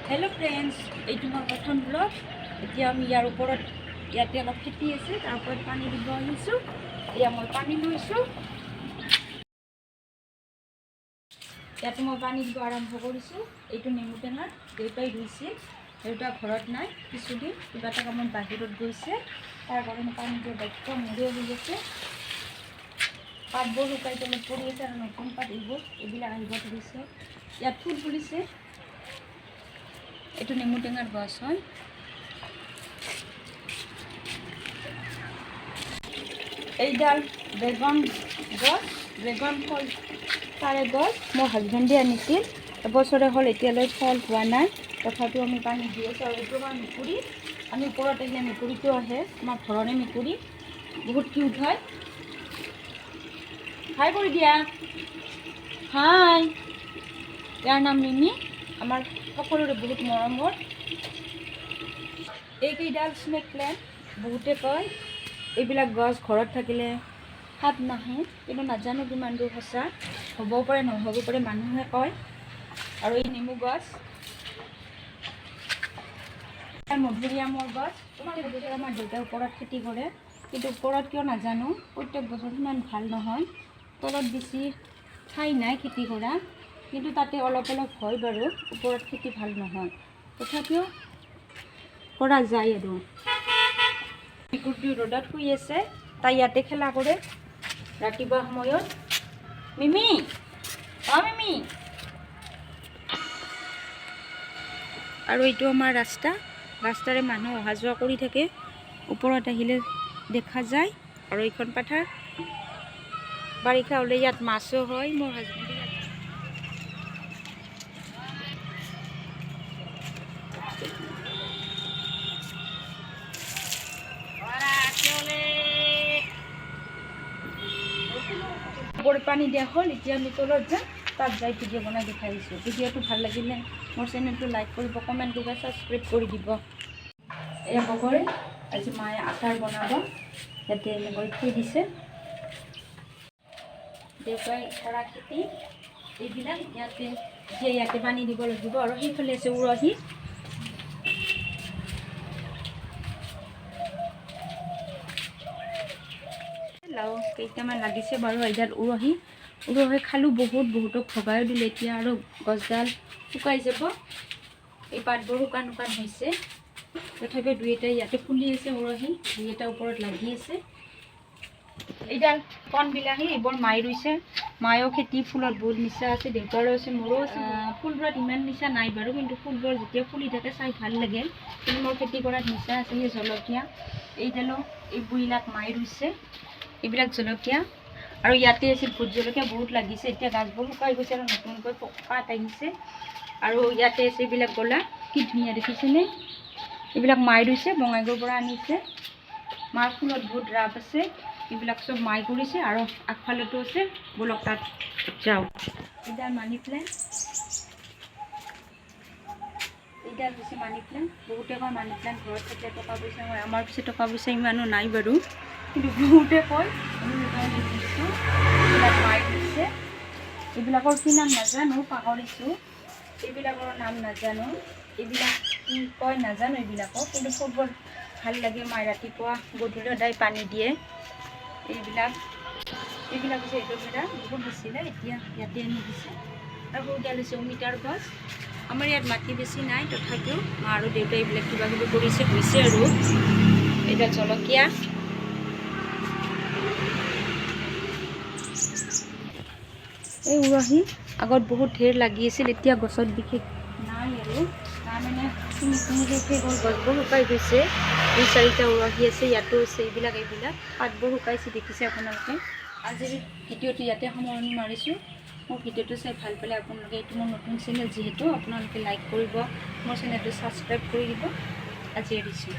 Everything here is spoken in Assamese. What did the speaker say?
हेलो फ्रेंड्स, ये मोर प्रथम ब्लग। इतना यार ऊपर इते अलग खेती है तार पानी दी मैं पानी लैसो। इते मैं पानी दी आरम्भ कर नेमु टेঙাৰ देउताई रुइছে। देउता घर ना किसुदिन क्या काम बाहिर गई तार कारण पानी दिया दायित्व मोरे हो गए। पातबोर शुकाई तलत पड़ी है और नतुन पात धरिছে। इतना फुल फुलिছে। ये नेमु टेঙাৰ गছ है। এইডাল বেগন গছ, বেগন ফল তাৰে গছ মোৰ হাজবেণ্ডে আনিছিল। এবছৰে হ'ল, এতিয়ালৈ ফল হোৱা নাই। তথাপিও আমি পানী দি আছোঁ। আৰু এইটো আমাৰ মেকুৰী, আমি ওপৰত আহিলে মেকুৰীটো আহে। আমাৰ ঘৰৰে মেকুৰী, বহুত কিউট হয়। হাই কৰি দিয়া, হাই। ইয়াৰ নাম মিমি, আমাৰ সকলোৰে বহুত মৰমৰ। এইকেইডাল স্নেক প্লেণ্ট, বহুতে কয় এইবিলাক গছ ঘৰত থাকিলে হাত নাহে, কিন্তু নাজানো কিমান দূৰ সঁচা। হ'বও পাৰে নহ'ব পাৰে, মানুহে কয়। আৰু এই নেমু গছ, মধুৰিআমৰ গছ। প্ৰত্যেক বছৰ আমাৰ দেউতাই ওপৰত খেতি কৰে, কিন্তু ওপৰত কিয় নাজানো প্ৰত্যেক বছৰ সিমান ভাল নহয়। তলত বেছি ঠাই নাই খেতি কৰা, কিন্তু তাতে অলপ অলপ হয় বাৰু। ওপৰত খেতি ভাল নহয়, তথাপিও কৰা যায়। আৰু মেকুৰীটো ৰ'দত শুই আছে, তাই ইয়াতে খেলা কৰে ৰাতিপুৱা সময়ত। মিমি, মিমি। আৰু এইটো আমাৰ ৰাস্তা, ৰাস্তাৰে মানুহ অহা যোৱা কৰি থাকে। ওপৰত আহিলে দেখা যায়। আৰু এইখন পথাৰ, বাৰিষা হ'লে ইয়াত মাছো হয়। মোৰ হাজবেণ্ডে পানী দিয়া হ'ল। এতিয়া আমি তলত যাম, তাত যাই ভিডিঅ' বনাই দেখাইছোঁ। ভিডিঅ'টো ভাল লাগিলে মোৰ চেনেলটো লাইক কৰিব, কমেণ্ট কৰিব, ছাবস্ক্ৰাইব কৰি দিব। এয়া বগৰী, আজি মায়ে আচাৰ বনাব। ইয়াতে এনেকৈ থৈ দিছে। দেউতাই কৰা খেতি এইবিলাক ইয়াতে পানী দিব লাগিব। আৰু সেইফালে আছে উৰহি। লাও কেইটামান লাগিছে বাৰু। এইডাল উৰহি খালোঁ, বহুতক ভগাইও দিলে। এতিয়া আৰু গছডাল শুকাই যাব। এই পাতবোৰ শুকান হৈছে। তথাপিও দুই এটা ইয়াতে ফুলি আছে উৰহি, দুই এটা ওপৰত লাগি আছে। এইডাল কণ বিলাহী, এইবোৰ মায়ে ৰুইছে। মায়েও খেতি ফুলত বহুত নিচা আছে, দেউতাৰো আছে, মোৰো আছে। ফুলবোৰত ইমান নিচা নাই বাৰু, কিন্তু ফুলবোৰ যেতিয়া ফুলি থাকে চাই ভাল লাগে। কিন্তু মোৰ খেতি কৰাত নিচা আছে। সেই জলকীয়া, এইডালো এইবিলাক মায়ে ৰুইছে। এইবিলাক জলকীয়া। আৰু ইয়াতে আছিল ভোট জলকীয়া, বহুত লাগিছে। এতিয়া গাছবোৰ শুকাই গৈছে আৰু নতুনকৈ পাত আহিছে। আৰু ইয়াতে আছে এইবিলাক গলা, কি ধুনীয়া দেখিছেনে? এইবিলাক মায়ে ৰুইছে, বঙাইগাঁৱৰ পৰা আনিছে। মাৰ ফুলত বহুত ৰাপ আছে। এইবিলাক চব মায়ে কৰিছে। আৰু আগফালেতো আছে, বলক তাত যাওঁ। এইডাল মানি প্লেণ্ট, এইডাল হৈছে মানি প্লেণ্ট। বহুতে কয় মানি প্লেণ্ট ঘৰত থাকিলে টকা পইচা হয়। আমাৰ পিছে টকা পইচা ইমানো নাই বাৰু, কিন্তু বহুতে কয়। এইবিলাক মায়ে দিছে। এইবিলাকৰ কি নাম নাজানো, পাহৰিছোঁ। এইবিলাকৰ নাম নাজানো, এইবিলাক কি কয় নাজানো এইবিলাকক, কিন্তু ফুলবোৰ ভাল লাগে। মায়ে ৰাতিপুৱা গধূলি সদায় পানী দিয়ে। এইবিলাক হৈছে এলোভেৰা, বহুত দিছিলে, এতিয়া ইয়াতে আনি দিছে। আৰু সৰুডাল হৈছে অমিতাৰ গছ। আমাৰ ইয়াত মাটি বেছি নাই, তথাপিও মা আৰু দেউতাই এইবিলাক কিবা কিবি কৰিছে, হৈছে। আৰু এইডাল জলকীয়া, এই উৰহি আগত বহুত ঢেৰ লাগি আছিল, এতিয়া গছত বিশেষ নাই। আৰু তাৰমানে শেষ হ'ল, গছবোৰ শুকাই গৈছে। দুই চাৰিটা উৰহি আছে, ইয়াতো আছে। এইবিলাক পাতবোৰ শুকাইছে, দেখিছে আপোনালোকে। আজিৰ ভিডিঅ'টো ইয়াতে সামৰণি মাৰিছোঁ। মোৰ ভিডিঅ'টো চাই ভাল পালে আপোনালোকে, এইটো মোৰ নতুন চেনেল যিহেতু, আপোনালোকে লাইক কৰিব, মোৰ চেনেলটো ছাবস্ক্ৰাইব কৰি দিব। আজি এৰিছোঁ।